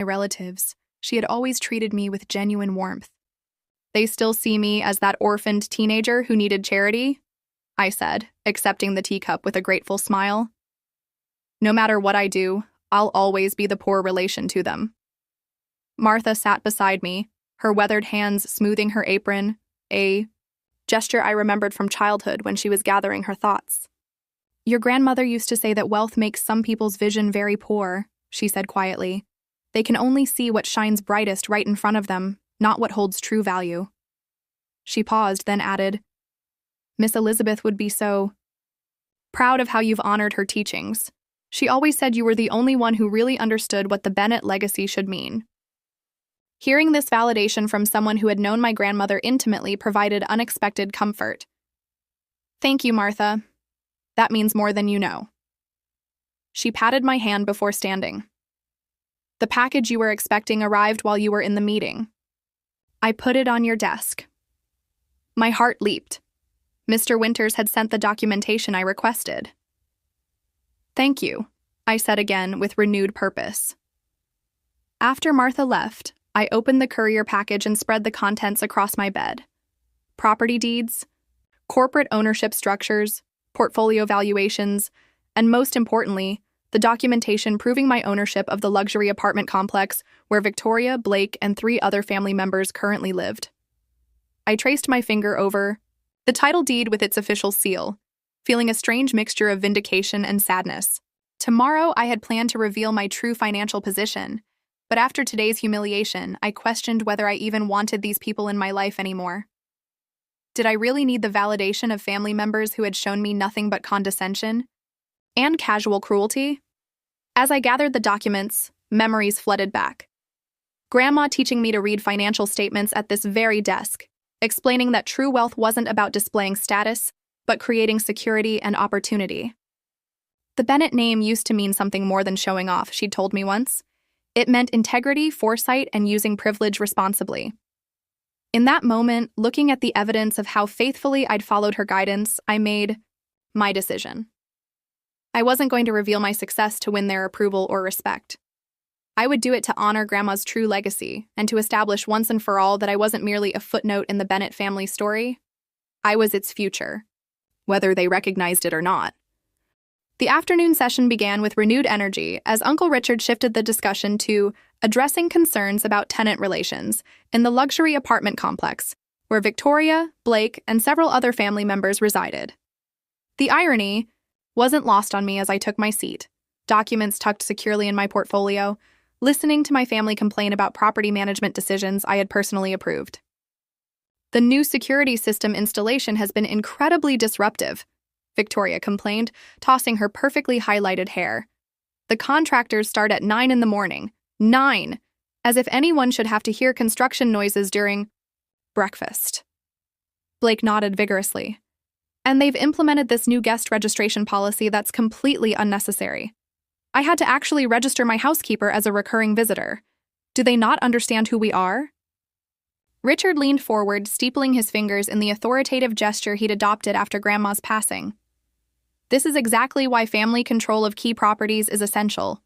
My relatives, she had always treated me with genuine warmth. They still see me as that orphaned teenager who needed charity? I said, accepting the teacup with a grateful smile. No matter what I do, I'll always be the poor relation to them. Martha sat beside me, her weathered hands smoothing her apron, a gesture I remembered from childhood when she was gathering her thoughts. Your grandmother used to say that wealth makes some people's vision very poor, she said quietly. They can only see what shines brightest right in front of them, not what holds true value. She paused, then added, Miss Elizabeth would be so proud of how you've honored her teachings. She always said you were the only one who really understood what the Bennet legacy should mean. Hearing this validation from someone who had known my grandmother intimately provided unexpected comfort. Thank you, Martha. That means more than you know. She patted my hand before standing. The package you were expecting arrived while you were in the meeting. I put it on your desk. My heart leaped. Mr. Winters had sent the documentation I requested. Thank you, I said again with renewed purpose. After Martha left, I opened the courier package and spread the contents across my bed. Property deeds, corporate ownership structures, portfolio valuations, and most importantly, the documentation proving my ownership of the luxury apartment complex where Victoria, Blake, and 3 other family members currently lived. I traced my finger over the title deed with its official seal, feeling a strange mixture of vindication and sadness. Tomorrow, I had planned to reveal my true financial position, but after today's humiliation, I questioned whether I even wanted these people in my life anymore. Did I really need the validation of family members who had shown me nothing but condescension and casual cruelty? As I gathered the documents, memories flooded back. Grandma teaching me to read financial statements at this very desk, explaining that true wealth wasn't about displaying status, but creating security and opportunity. The Bennet name used to mean something more than showing off, she'd told me once. It meant integrity, foresight, and using privilege responsibly. In that moment, looking at the evidence of how faithfully I'd followed her guidance, I made my decision. I wasn't going to reveal my success to win their approval or respect. I would do it to honor Grandma's true legacy and to establish once and for all that I wasn't merely a footnote in the Bennet family story. I was its future, whether they recognized it or not. The afternoon session began with renewed energy as Uncle Richard shifted the discussion to addressing concerns about tenant relations in the luxury apartment complex, where Victoria, Blake, and several other family members resided. The irony wasn't lost on me as I took my seat, documents tucked securely in my portfolio, listening to my family complain about property management decisions I had personally approved. The new security system installation has been incredibly disruptive, Victoria complained, tossing her perfectly highlighted hair. The contractors start at 9 in the morning. 9! As if anyone should have to hear construction noises during breakfast. Blake nodded vigorously. And they've implemented this new guest registration policy that's completely unnecessary. I had to actually register my housekeeper as a recurring visitor. Do they not understand who we are? Richard leaned forward, steepling his fingers in the authoritative gesture he'd adopted after Grandma's passing. This is exactly why family control of key properties is essential.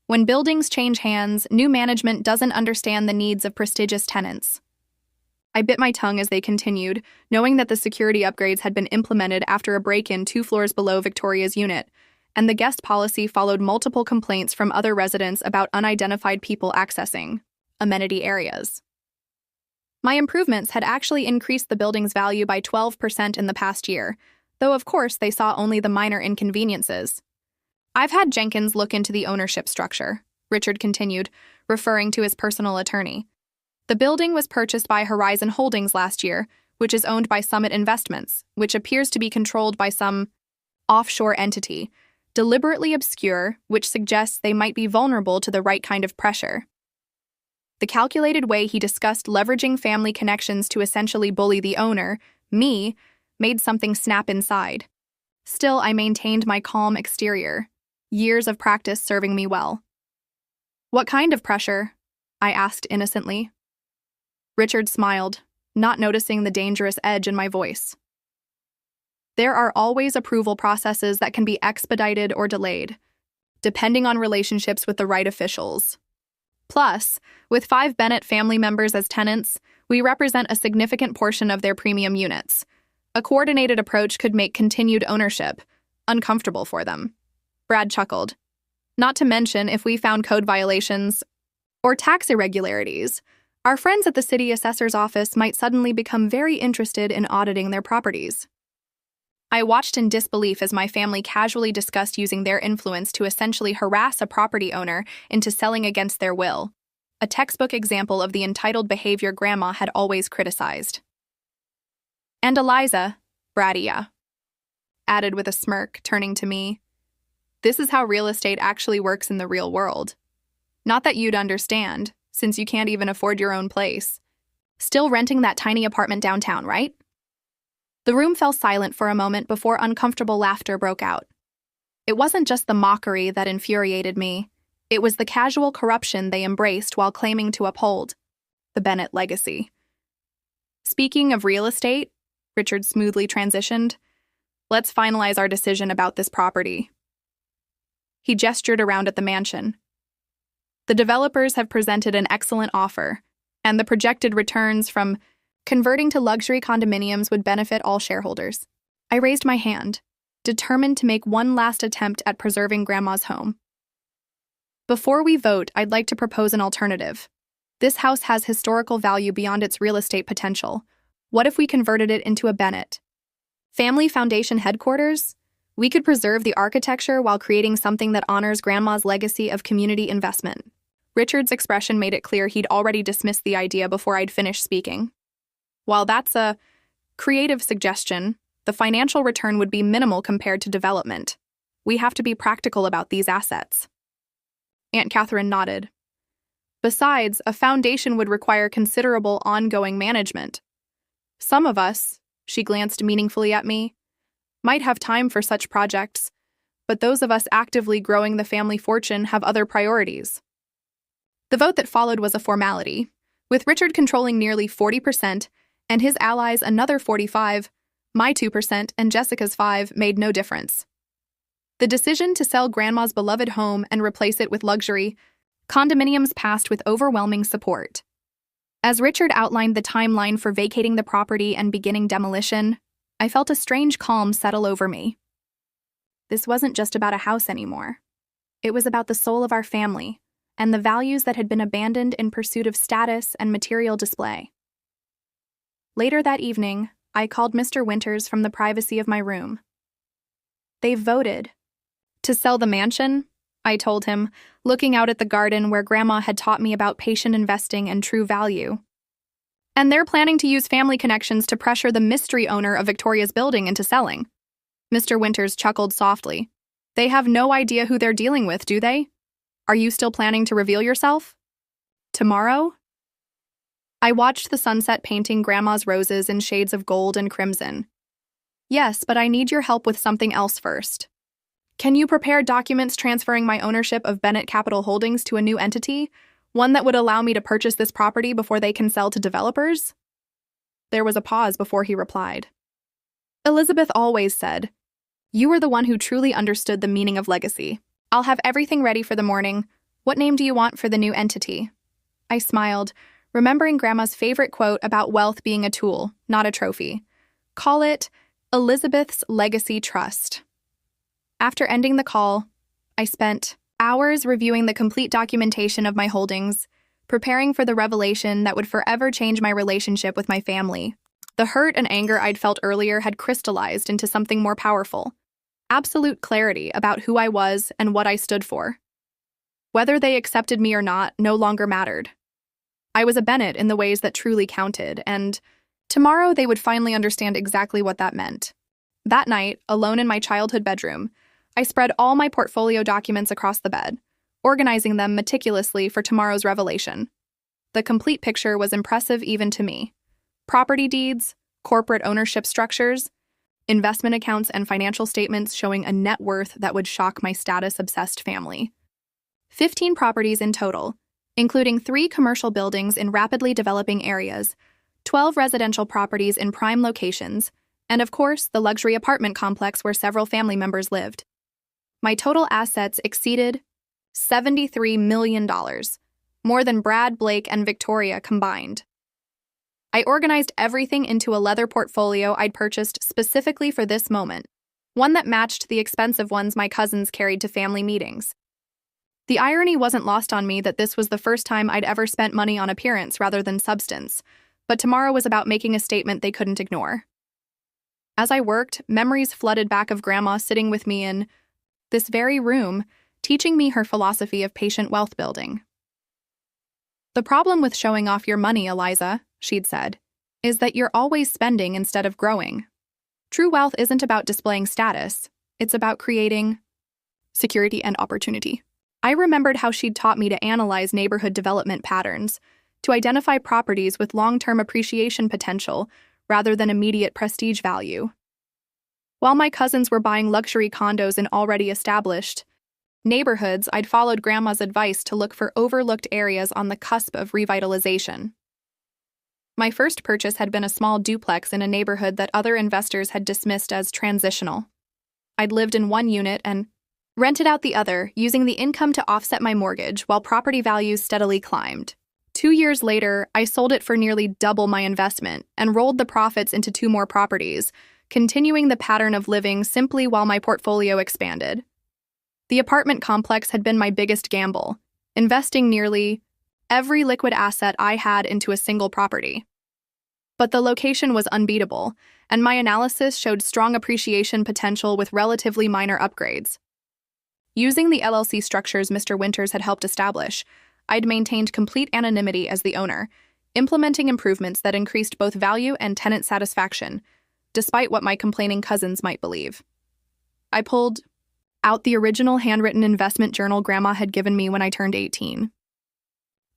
When buildings change hands, new management doesn't understand the needs of prestigious tenants. I bit my tongue as they continued, knowing that the security upgrades had been implemented after a break-in 2 floors below Victoria's unit, and the guest policy followed multiple complaints from other residents about unidentified people accessing amenity areas. My improvements had actually increased the building's value by 12% in the past year, though of course they saw only the minor inconveniences. I've had Jenkins look into the ownership structure, Richard continued, referring to his personal attorney. The building was purchased by Horizon Holdings last year, which is owned by Summit Investments, which appears to be controlled by some offshore entity, deliberately obscure, which suggests they might be vulnerable to the right kind of pressure. The calculated way he discussed leveraging family connections to essentially bully the owner, me, made something snap inside. Still, I maintained my calm exterior, years of practice serving me well. What kind of pressure? I asked innocently. Richard smiled, not noticing the dangerous edge in my voice. There are always approval processes that can be expedited or delayed, depending on relationships with the right officials. Plus, with 5 Bennett family members as tenants, we represent a significant portion of their premium units. A coordinated approach could make continued ownership uncomfortable for them. Brad chuckled. Not to mention if we found code violations or tax irregularities, our friends at the city assessor's office might suddenly become very interested in auditing their properties. I watched in disbelief as my family casually discussed using their influence to essentially harass a property owner into selling against their will, a textbook example of the entitled behavior Grandma had always criticized. And Eliza, Bradia, added with a smirk, turning to me. This is how real estate actually works in the real world. Not that you'd understand, since you can't even afford your own place. Still renting that tiny apartment downtown, right? The room fell silent for a moment before uncomfortable laughter broke out. It wasn't just the mockery that infuriated me. It was the casual corruption they embraced while claiming to uphold the Bennett legacy. Speaking of real estate, Richard smoothly transitioned. Let's finalize our decision about this property. He gestured around at the mansion. The developers have presented an excellent offer, and the projected returns from converting to luxury condominiums would benefit all shareholders. I raised my hand, determined to make one last attempt at preserving Grandma's home. Before we vote, I'd like to propose an alternative. This house has historical value beyond its real estate potential. What if we converted it into a Bennett Family Foundation headquarters? We could preserve the architecture while creating something that honors Grandma's legacy of community investment. Richard's expression made it clear he'd already dismissed the idea before I'd finished speaking. While that's a creative suggestion, the financial return would be minimal compared to development. We have to be practical about these assets. Aunt Catherine nodded. Besides, a foundation would require considerable ongoing management. Some of us, she glanced meaningfully at me, might have time for such projects, but those of us actively growing the family fortune have other priorities. The vote that followed was a formality, with Richard controlling nearly 40% and his allies another 45%, my 2% and Jessica's 5% made no difference. The decision to sell Grandma's beloved home and replace it with luxury condominiums passed with overwhelming support. As Richard outlined the timeline for vacating the property and beginning demolition, I felt a strange calm settle over me. This wasn't just about a house anymore. It was about the soul of our family and the values that had been abandoned in pursuit of status and material display. Later that evening, I called Mr. Winters from the privacy of my room. They voted to sell the mansion, I told him, looking out at the garden where Grandma had taught me about patient investing and true value. And they're planning to use family connections to pressure the mystery owner of Victoria's building into selling. Mr. Winters chuckled softly. They have no idea who they're dealing with, do they? Are you still planning to reveal yourself? Tomorrow? I watched the sunset painting Grandma's roses in shades of gold and crimson. Yes, but I need your help with something else first. Can you prepare documents transferring my ownership of Bennett Capital Holdings to a new entity, one that would allow me to purchase this property before they can sell to developers? There was a pause before he replied. Elizabeth always said, "You are the one who truly understood the meaning of legacy. I'll have everything ready for the morning. What name do you want for the new entity?" I smiled, remembering Grandma's favorite quote about wealth being a tool, not a trophy. Call it Elizabeth's Legacy Trust. After ending the call, I spent hours reviewing the complete documentation of my holdings, preparing for the revelation that would forever change my relationship with my family. The hurt and anger I'd felt earlier had crystallized into something more powerful. Absolute clarity about who I was and what I stood for. Whether they accepted me or not no longer mattered. I was a Bennett in the ways that truly counted, and tomorrow they would finally understand exactly what that meant. That night, alone in my childhood bedroom, I spread all my portfolio documents across the bed, organizing them meticulously for tomorrow's revelation. The complete picture was impressive even to me. Property deeds, corporate ownership structures, investment accounts, and financial statements showing a net worth that would shock my status-obsessed family. 15 properties in total, including 3 commercial buildings in rapidly developing areas, 12 residential properties in prime locations, and of course, the luxury apartment complex where several family members lived. My total assets exceeded $73 million, more than Brad, Blake, and Victoria combined. I organized everything into a leather portfolio I'd purchased specifically for this moment, one that matched the expensive ones my cousins carried to family meetings. The irony wasn't lost on me that this was the first time I'd ever spent money on appearance rather than substance, but tomorrow was about making a statement they couldn't ignore. As I worked, memories flooded back of Grandma sitting with me in this very room, teaching me her philosophy of patient wealth building. "The problem with showing off your money, Eliza," she'd said, "is that you're always spending instead of growing. True wealth isn't about displaying status, it's about creating security and opportunity." I remembered how she'd taught me to analyze neighborhood development patterns, to identify properties with long-term appreciation potential rather than immediate prestige value. While my cousins were buying luxury condos in already established neighborhoods, I'd followed Grandma's advice to look for overlooked areas on the cusp of revitalization. My first purchase had been a small duplex in a neighborhood that other investors had dismissed as transitional. I'd lived in one unit and rented out the other, using the income to offset my mortgage while property values steadily climbed. 2 years later, I sold it for nearly double my investment and rolled the profits into 2 more properties, continuing the pattern of living simply while my portfolio expanded. The apartment complex had been my biggest gamble, investing nearly every liquid asset I had into a single property. But the location was unbeatable, and my analysis showed strong appreciation potential with relatively minor upgrades. Using the LLC structures Mr. Winters had helped establish, I'd maintained complete anonymity as the owner, implementing improvements that increased both value and tenant satisfaction, despite what my complaining cousins might believe. I pulled out the original handwritten investment journal Grandma had given me when I turned 18.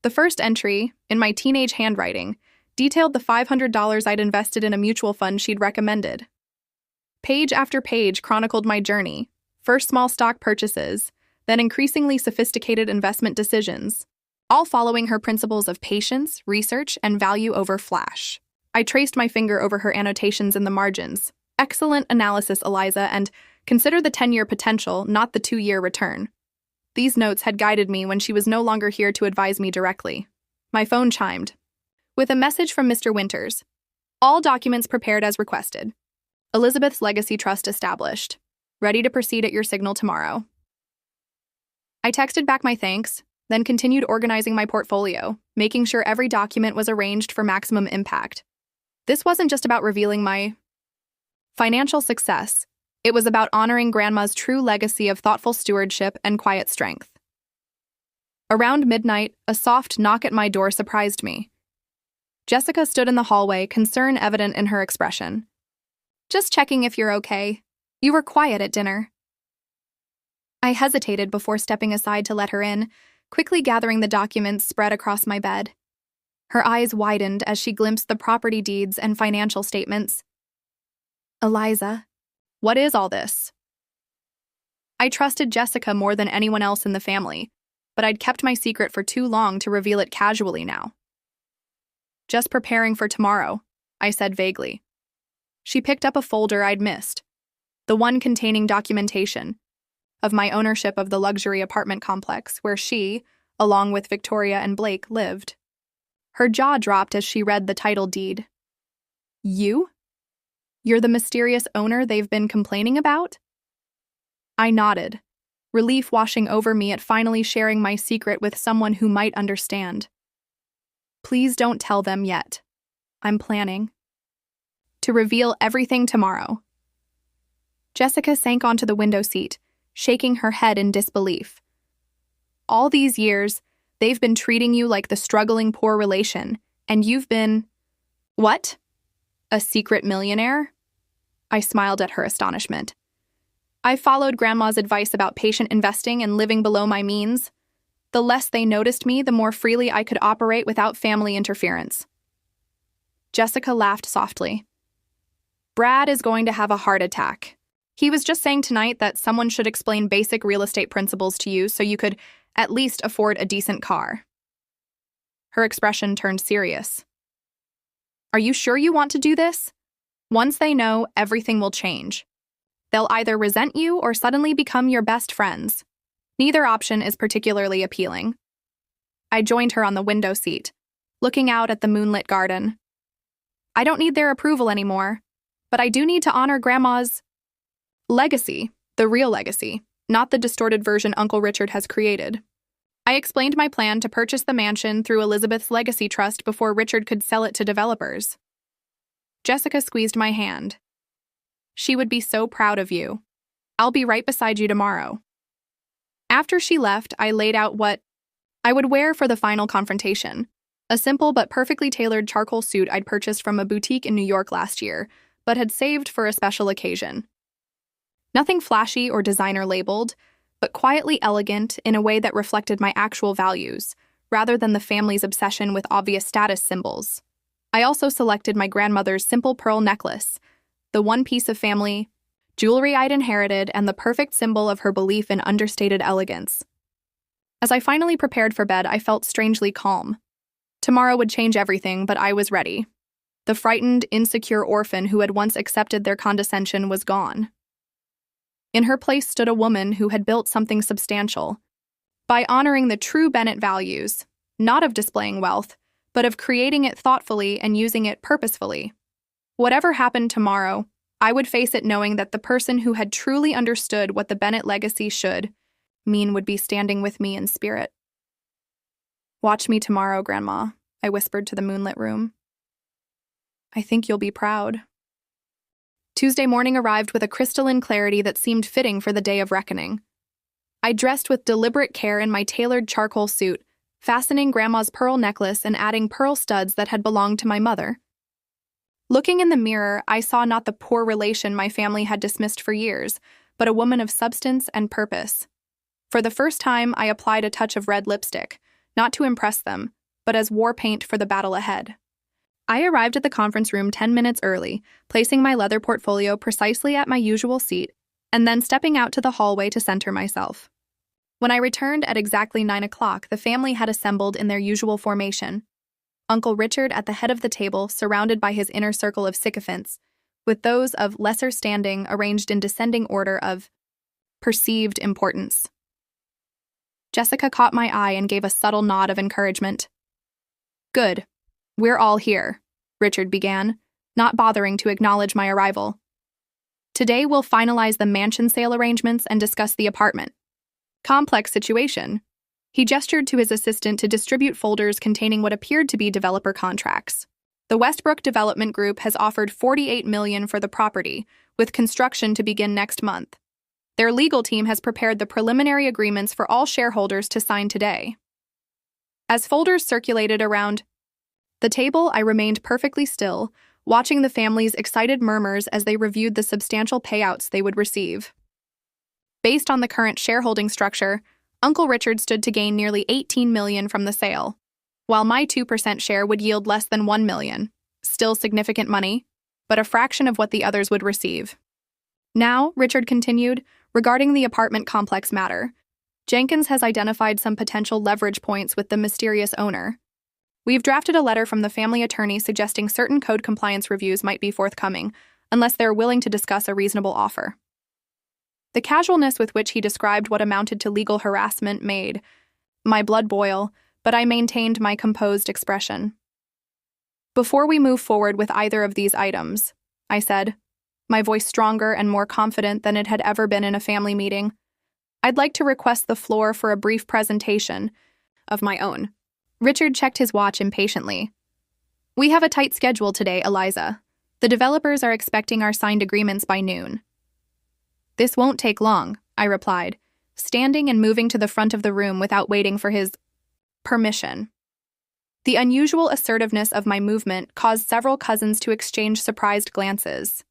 The first entry, in my teenage handwriting, detailed the $500 I'd invested in a mutual fund she'd recommended. Page after page chronicled my journey, first small stock purchases, then increasingly sophisticated investment decisions, all following her principles of patience, research, and value over flash. I traced my finger over her annotations in the margins. "Excellent analysis, Eliza, and consider the 10-year potential, not the 2-year return." These notes had guided me when she was no longer here to advise me directly. My phone chimed, with a message from Mr. Winters. "All documents prepared as requested. Elizabeth's Legacy Trust established. Ready to proceed at your signal tomorrow." I texted back my thanks, then continued organizing my portfolio, making sure every document was arranged for maximum impact. This wasn't just about revealing my financial success. It was about honoring Grandma's true legacy of thoughtful stewardship and quiet strength. Around midnight, a soft knock at my door surprised me. Jessica stood in the hallway, concern evident in her expression. "Just checking if you're okay. You were quiet at dinner." I hesitated before stepping aside to let her in, quickly gathering the documents spread across my bed. Her eyes widened as she glimpsed the property deeds and financial statements. "Eliza, what is all this?" I trusted Jessica more than anyone else in the family, but I'd kept my secret for too long to reveal it casually now. "Just preparing for tomorrow," I said vaguely. She picked up a folder I'd missed, the one containing documentation of my ownership of the luxury apartment complex where she, along with Victoria and Blake, lived. Her jaw dropped as she read the title deed. "You? You're the mysterious owner they've been complaining about?" I nodded, relief washing over me at finally sharing my secret with someone who might understand. "Please don't tell them yet. I'm planning to reveal everything tomorrow." Jessica sank onto the window seat, shaking her head in disbelief. "All these years, they've been treating you like the struggling poor relation, and you've been— What? A secret millionaire?" I smiled at her astonishment. "I followed Grandma's advice about patient investing and living below my means. The less they noticed me, the more freely I could operate without family interference." Jessica laughed softly. "Brad is going to have a heart attack. He was just saying tonight that someone should explain basic real estate principles to you so you could at least afford a decent car." Her expression turned serious. "Are you sure you want to do this? Once they know, everything will change. They'll either resent you or suddenly become your best friends. Neither option is particularly appealing." I joined her on the window seat, looking out at the moonlit garden. I don't need their approval anymore, but I do need to honor Grandma's legacy, the real legacy, not the distorted version Uncle Richard has created. I explained my plan to purchase the mansion through Elizabeth's Legacy Trust before Richard could sell it to developers. Jessica squeezed my hand. She would be so proud of you. I'll be right beside you tomorrow. After she left, I laid out what I would wear for the final confrontation. A simple but perfectly tailored charcoal suit I'd purchased from a boutique in New York last year, but had saved for a special occasion. Nothing flashy or designer labeled, but quietly elegant in a way that reflected my actual values, rather than the family's obsession with obvious status symbols. I also selected my grandmother's simple pearl necklace, the one piece of family jewelry I'd inherited and the perfect symbol of her belief in understated elegance. As I finally prepared for bed, I felt strangely calm. Tomorrow would change everything, but I was ready. The frightened, insecure orphan who had once accepted their condescension was gone. In her place stood a woman who had built something substantial. By honoring the true Bennett values, not of displaying wealth, but of creating it thoughtfully and using it purposefully. Whatever happened tomorrow, I would face it knowing that the person who had truly understood what the Bennett legacy should mean would be standing with me in spirit. "Watch me tomorrow, Grandma," I whispered to the moonlit room. "I think you'll be proud." Tuesday morning arrived with a crystalline clarity that seemed fitting for the day of reckoning. I dressed with deliberate care in my tailored charcoal suit, fastening Grandma's pearl necklace and adding pearl studs that had belonged to my mother. Looking in the mirror, I saw not the poor relation my family had dismissed for years, but a woman of substance and purpose. For the first time, I applied a touch of red lipstick, not to impress them, but as war paint for the battle ahead. I arrived at the conference room 10 minutes early, placing my leather portfolio precisely at my usual seat, and then stepping out to the hallway to center myself. When I returned at exactly 9 o'clock, the family had assembled in their usual formation. Uncle Richard at the head of the table, surrounded by his inner circle of sycophants, with those of lesser standing arranged in descending order of perceived importance. Jessica caught my eye and gave a subtle nod of encouragement. "Good. We're all here," Richard began, not bothering to acknowledge my arrival. "Today we'll finalize the mansion sale arrangements and discuss the apartment. Complex situation." He gestured to his assistant to distribute folders containing what appeared to be developer contracts. The Westbrook Development Group has offered $48 million for the property, with construction to begin next month. Their legal team has prepared the preliminary agreements for all shareholders to sign today. As folders circulated around the table, I remained perfectly still, watching the family's excited murmurs as they reviewed the substantial payouts they would receive. Based on the current shareholding structure, Uncle Richard stood to gain nearly $18 million from the sale, while my 2% share would yield less than $1 million. Still significant money, but a fraction of what the others would receive. "Now," Richard continued, "regarding the apartment complex matter, Jenkins has identified some potential leverage points with the mysterious owner. We've drafted a letter from the family attorney suggesting certain code compliance reviews might be forthcoming, unless they're willing to discuss a reasonable offer." The casualness with which he described what amounted to legal harassment made my blood boil, but I maintained my composed expression. "Before we move forward with either of these items," I said, my voice stronger and more confident than it had ever been in a family meeting, "I'd like to request the floor for a brief presentation of my own." Richard checked his watch impatiently. "We have a tight schedule today, Eliza. The developers are expecting our signed agreements by noon." "This won't take long," I replied, standing and moving to the front of the room without waiting for his permission. The unusual assertiveness of my movement caused several cousins to exchange surprised glances.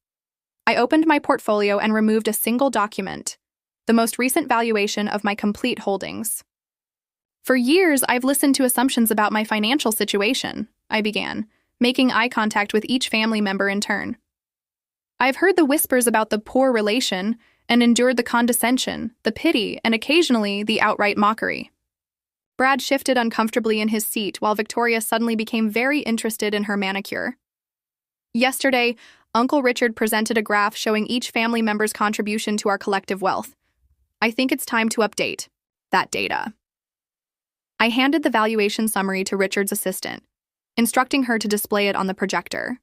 I opened my portfolio and removed a single document, the most recent valuation of my complete holdings. "For years, I've listened to assumptions about my financial situation," I began, making eye contact with each family member in turn. "I've heard the whispers about the poor relation and endured the condescension, the pity, and occasionally the outright mockery." Brad shifted uncomfortably in his seat while Victoria suddenly became very interested in her manicure. "Yesterday, Uncle Richard presented a graph showing each family member's contribution to our collective wealth. I think it's time to update that data." I handed the valuation summary to Richard's assistant, instructing her to display it on the projector.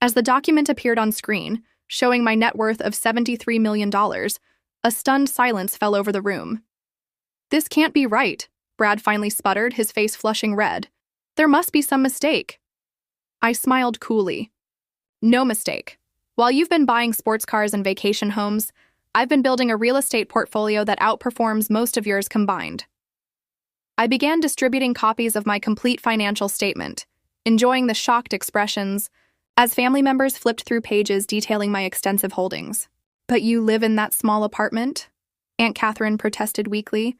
As the document appeared on screen, showing my net worth of $73 million, a stunned silence fell over the room. "This can't be right," Brad finally sputtered, his face flushing red. "There must be some mistake." I smiled coolly. "No mistake. While you've been buying sports cars and vacation homes, I've been building a real estate portfolio that outperforms most of yours combined." I began distributing copies of my complete financial statement, enjoying the shocked expressions as family members flipped through pages detailing my extensive holdings. "But you live in that small apartment?" Aunt Catherine protested weakly.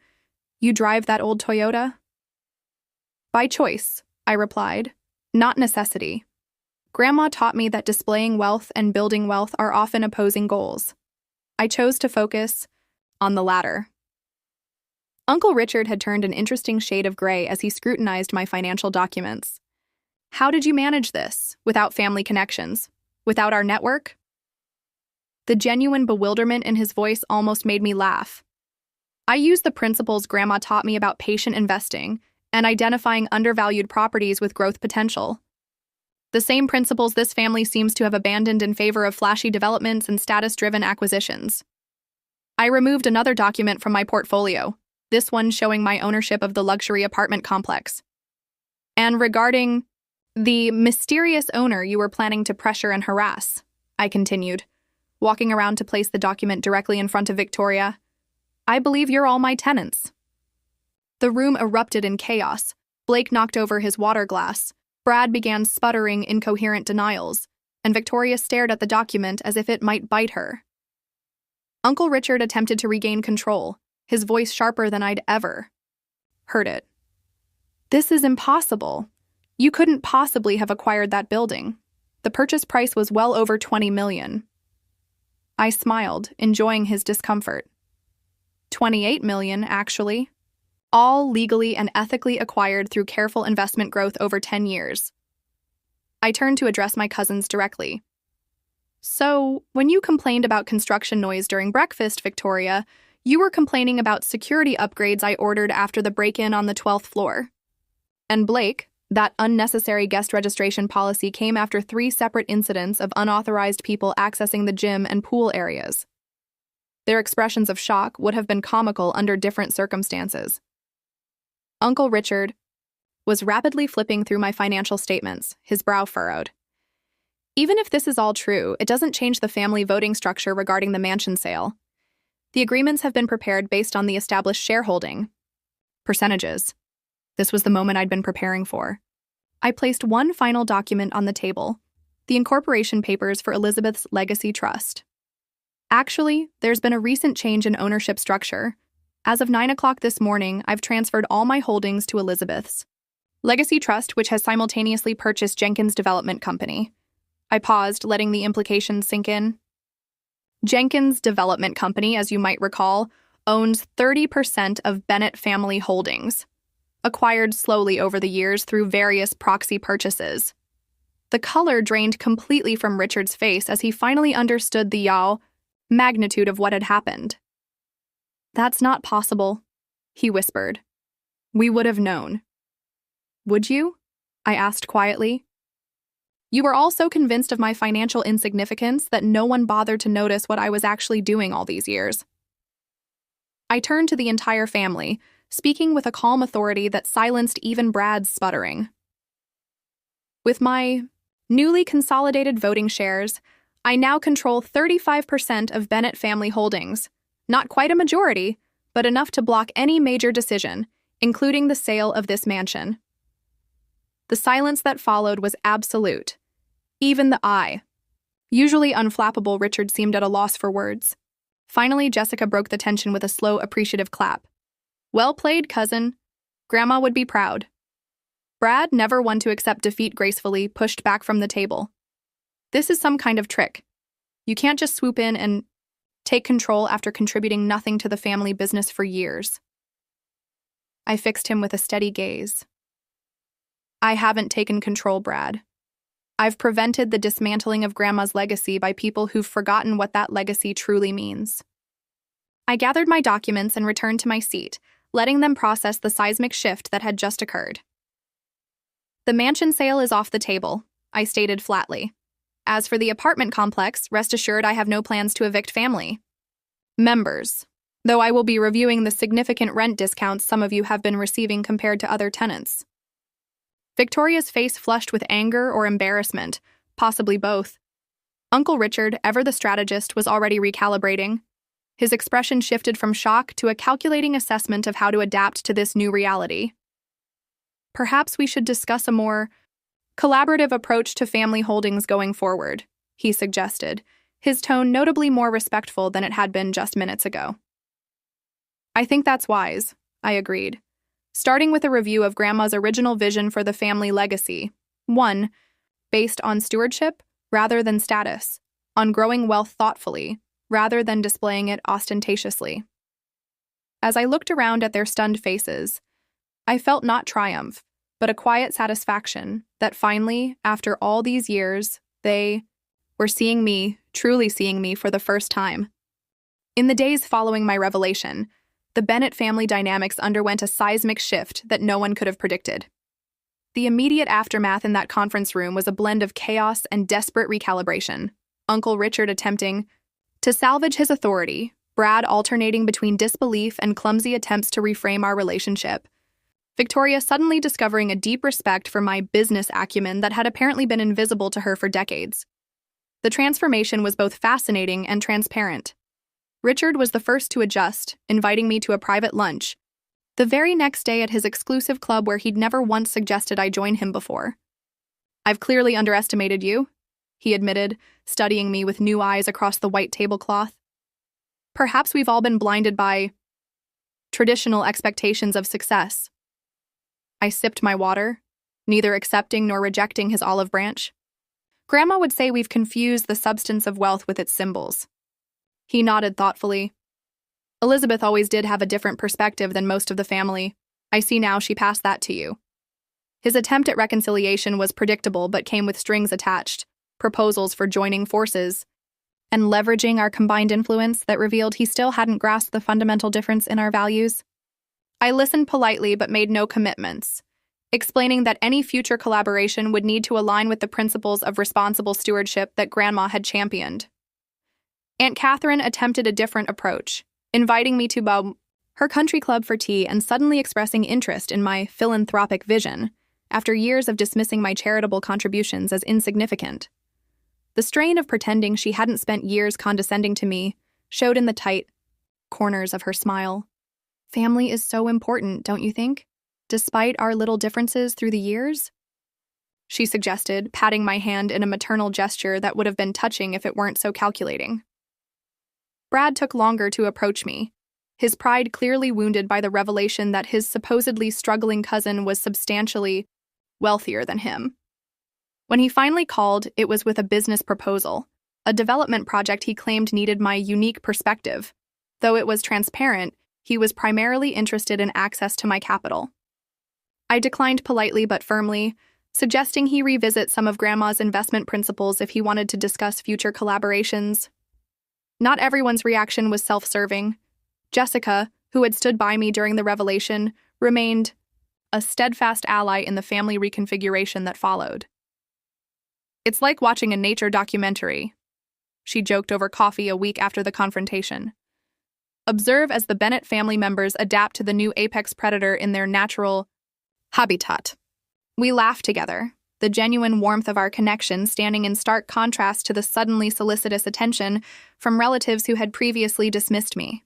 "You drive that old Toyota?" "By choice," I replied, "not necessity. Grandma taught me that displaying wealth and building wealth are often opposing goals. I chose to focus on the latter." Uncle Richard had turned an interesting shade of gray as he scrutinized my financial documents. "How did you manage this, without family connections, without our network?" The genuine bewilderment in his voice almost made me laugh. "I used the principles Grandma taught me about patient investing and identifying undervalued properties with growth potential. The same principles this family seems to have abandoned in favor of flashy developments and status-driven acquisitions." I removed another document from my portfolio, this one showing my ownership of the luxury apartment complex. "And regarding the mysterious owner you were planning to pressure and harass," I continued, walking around to place the document directly in front of Victoria, "I believe you're all my tenants." The room erupted in chaos. Blake knocked over his water glass. Brad began sputtering incoherent denials, and Victoria stared at the document as if it might bite her. Uncle Richard attempted to regain control, his voice sharper than I'd ever heard it. "This is impossible. You couldn't possibly have acquired that building. The purchase price was well over $20 million. I smiled, enjoying his discomfort. $28 million, actually. All legally and ethically acquired through careful investment growth over 10 years. I turned to address my cousins directly. "So, when you complained about construction noise during breakfast, Victoria, you were complaining about security upgrades I ordered after the break-in on the 12th floor. And Blake, that unnecessary guest registration policy came after 3 separate incidents of unauthorized people accessing the gym and pool areas." Their expressions of shock would have been comical under different circumstances. Uncle Richard was rapidly flipping through my financial statements, his brow furrowed. "Even if this is all true, it doesn't change the family voting structure regarding the mansion sale. The agreements have been prepared based on the established shareholding percentages." This was the moment I'd been preparing for. I placed one final document on the table, the incorporation papers for Elizabeth's Legacy Trust. "Actually, there's been a recent change in ownership structure. As of 9 o'clock this morning, I've transferred all my holdings to Elizabeth's Legacy Trust, which has simultaneously purchased Jenkins Development Company." I paused, letting the implications sink in. Jenkins Development Company, as you might recall, owns 30% of Bennett family holdings, acquired slowly over the years through various proxy purchases. The color drained completely from Richard's face as he finally understood the magnitude of what had happened. "That's not possible," he whispered. "We would have known." "Would you?" I asked quietly. "You were all so convinced of my financial insignificance that no one bothered to notice what I was actually doing all these years." I turned to the entire family, speaking with a calm authority that silenced even Brad's sputtering. "With my newly consolidated voting shares, I now control 35% of Bennett family holdings. Not quite a majority, but enough to block any major decision, including the sale of this mansion." The silence that followed was absolute. Even the usually unflappable Richard seemed at a loss for words. Finally, Jessica broke the tension with a slow, appreciative clap. "Well played, cousin. Grandma would be proud." Brad, never one to accept defeat gracefully, pushed back from the table. "This is some kind of trick. You can't just swoop in and take control after contributing nothing to the family business for years." I fixed him with a steady gaze. "I haven't taken control, Brad. I've prevented the dismantling of Grandma's legacy by people who've forgotten what that legacy truly means." I gathered my documents and returned to my seat, letting them process the seismic shift that had just occurred. "The mansion sale is off the table," I stated flatly. "As for the apartment complex, rest assured I have no plans to evict family members, though I will be reviewing the significant rent discounts some of you have been receiving compared to other tenants." Victoria's face flushed with anger or embarrassment, possibly both. Uncle Richard, ever the strategist, was already recalibrating. His expression shifted from shock to a calculating assessment of how to adapt to this new reality. "Perhaps we should discuss a more collaborative approach to family holdings going forward," he suggested, his tone notably more respectful than it had been just minutes ago. "I think that's wise," I agreed, starting with a review of Grandma's original vision for the family legacy. One, based on stewardship rather than status, on growing wealth thoughtfully rather than displaying it ostentatiously. As I looked around at their stunned faces, I felt not triumph, but a quiet satisfaction that finally, after all these years, they were seeing me, truly seeing me for the first time. In the days following my revelation, the Bennett family dynamics underwent a seismic shift that no one could have predicted. The immediate aftermath in that conference room was a blend of chaos and desperate recalibration. Uncle Richard attempting to salvage his authority, Brad alternating between disbelief and clumsy attempts to reframe our relationship, Victoria suddenly discovering a deep respect for my business acumen that had apparently been invisible to her for decades. The transformation was both fascinating and transparent. Richard was the first to adjust, inviting me to a private lunch, the very next day at his exclusive club where he'd never once suggested I join him before. "I've clearly underestimated you," he admitted, studying me with new eyes across the white tablecloth. "Perhaps we've all been blinded by traditional expectations of success." I sipped my water, neither accepting nor rejecting his olive branch. "Grandma would say we've confused the substance of wealth with its symbols." He nodded thoughtfully. "Elizabeth always did have a different perspective than most of the family. I see now she passed that to you." His attempt at reconciliation was predictable but came with strings attached, proposals for joining forces, and leveraging our combined influence that revealed he still hadn't grasped the fundamental difference in our values. I listened politely but made no commitments, explaining that any future collaboration would need to align with the principles of responsible stewardship that Grandma had championed. Aunt Catherine attempted a different approach, inviting me to her country club for tea and suddenly expressing interest in my philanthropic vision, after years of dismissing my charitable contributions as insignificant. The strain of pretending she hadn't spent years condescending to me showed in the tight corners of her smile. "Family is so important, don't you think? Despite our little differences through the years?" she suggested, patting my hand in a maternal gesture that would have been touching if it weren't so calculating. Brad took longer to approach me, his pride clearly wounded by the revelation that his supposedly struggling cousin was substantially wealthier than him. When he finally called, it was with a business proposal, a development project he claimed needed my unique perspective. Though it was transparent, he was primarily interested in access to my capital. I declined politely but firmly, suggesting he revisit some of Grandma's investment principles if he wanted to discuss future collaborations. Not everyone's reaction was self-serving. Jessica, who had stood by me during the revelation, remained a steadfast ally in the family reconfiguration that followed. "It's like watching a nature documentary," she joked over coffee a week after the confrontation. "Observe as the Bennett family members adapt to the new apex predator in their natural habitat." We laughed together, the genuine warmth of our connection standing in stark contrast to the suddenly solicitous attention from relatives who had previously dismissed me.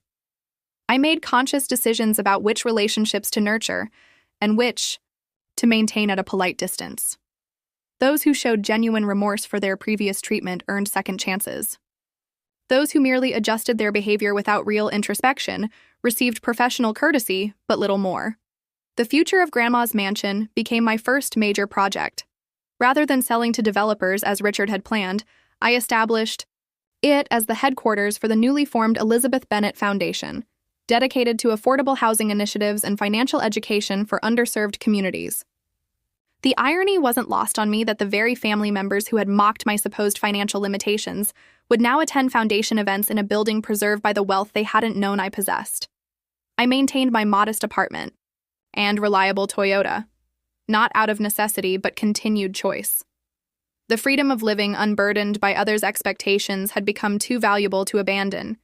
I made conscious decisions about which relationships to nurture and which to maintain at a polite distance. Those who showed genuine remorse for their previous treatment earned second chances. Those who merely adjusted their behavior without real introspection received professional courtesy, but little more. The future of Grandma's mansion became my first major project. Rather than selling to developers as Richard had planned, I established it as the headquarters for the newly formed Elizabeth Bennett Foundation, dedicated to affordable housing initiatives and financial education for underserved communities. The irony wasn't lost on me that the very family members who had mocked my supposed financial limitations would now attend foundation events in a building preserved by the wealth they hadn't known I possessed. I maintained my modest apartment and reliable Toyota, not out of necessity but continued choice. The freedom of living unburdened by others' expectations had become too valuable to abandon,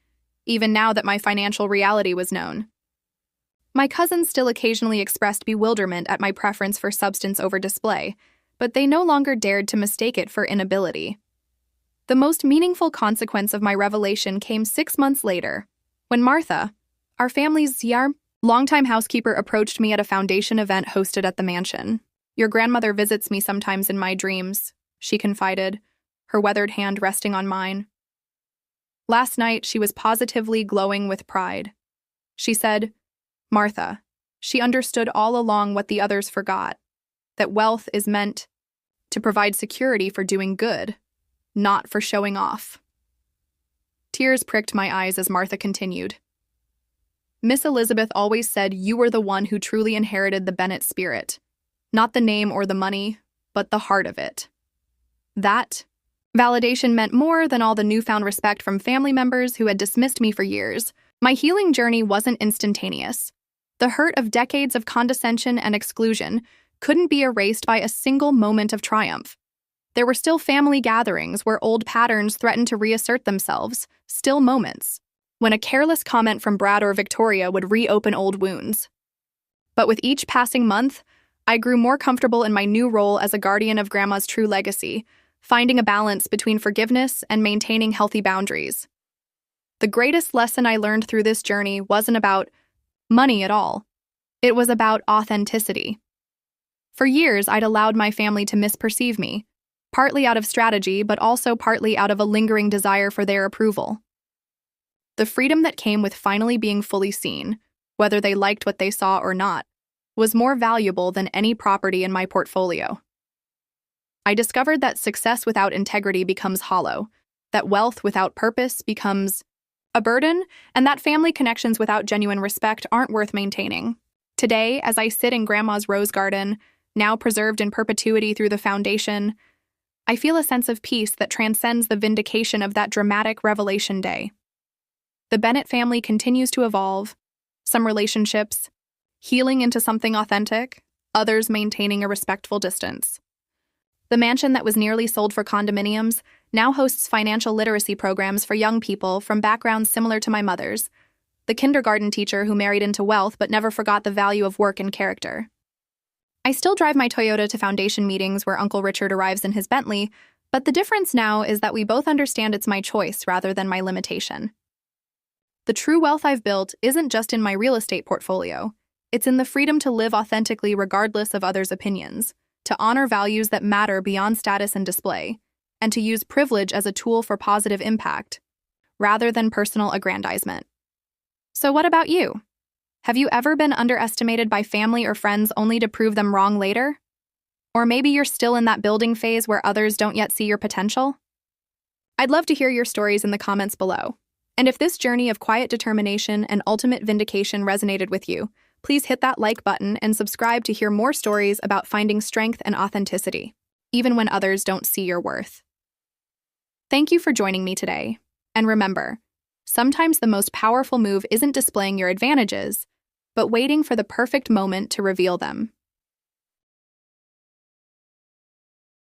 even now that my financial reality was known. My cousins still occasionally expressed bewilderment at my preference for substance over display, but they no longer dared to mistake it for inability. The most meaningful consequence of my revelation came 6 months later, when Martha, our family's longtime housekeeper, approached me at a foundation event hosted at the mansion. "Your grandmother visits me sometimes in my dreams," she confided, her weathered hand resting on mine. Last night, she was positively glowing with pride. She said, "Martha, she understood all along what the others forgot, that wealth is meant to provide security for doing good, not for showing off." Tears pricked my eyes as Martha continued. "Miss Elizabeth always said you were the one who truly inherited the Bennet spirit, not the name or the money, but the heart of it." That validation meant more than all the newfound respect from family members who had dismissed me for years. My healing journey wasn't instantaneous. The hurt of decades of condescension and exclusion couldn't be erased by a single moment of triumph. There were still family gatherings where old patterns threatened to reassert themselves, still moments when a careless comment from Brad or Victoria would reopen old wounds. But with each passing month, I grew more comfortable in my new role as a guardian of Grandma's true legacy, finding a balance between forgiveness and maintaining healthy boundaries. The greatest lesson I learned through this journey wasn't about money at all. It was about authenticity. For years, I'd allowed my family to misperceive me, partly out of strategy, but also partly out of a lingering desire for their approval. The freedom that came with finally being fully seen, whether they liked what they saw or not, was more valuable than any property in my portfolio. I discovered that success without integrity becomes hollow, that wealth without purpose becomes a burden, and that family connections without genuine respect aren't worth maintaining. Today, as I sit in Grandma's rose garden, now preserved in perpetuity through the foundation, I feel a sense of peace that transcends the vindication of that dramatic revelation day. The Bennet family continues to evolve, some relationships healing into something authentic, others maintaining a respectful distance. The mansion that was nearly sold for condominiums now hosts financial literacy programs for young people from backgrounds similar to my mother's, the kindergarten teacher who married into wealth but never forgot the value of work and character. I still drive my Toyota to foundation meetings where Uncle Richard arrives in his Bentley, but the difference now is that we both understand it's my choice rather than my limitation. The true wealth I've built isn't just in my real estate portfolio. It's in the freedom to live authentically regardless of others' opinions, to honor values that matter beyond status and display, and to use privilege as a tool for positive impact, rather than personal aggrandizement. So what about you? Have you ever been underestimated by family or friends only to prove them wrong later? Or maybe you're still in that building phase where others don't yet see your potential? I'd love to hear your stories in the comments below. And if this journey of quiet determination and ultimate vindication resonated with you, please hit that like button and subscribe to hear more stories about finding strength and authenticity, even when others don't see your worth. Thank you for joining me today. And remember, sometimes the most powerful move isn't displaying your advantages, but waiting for the perfect moment to reveal them.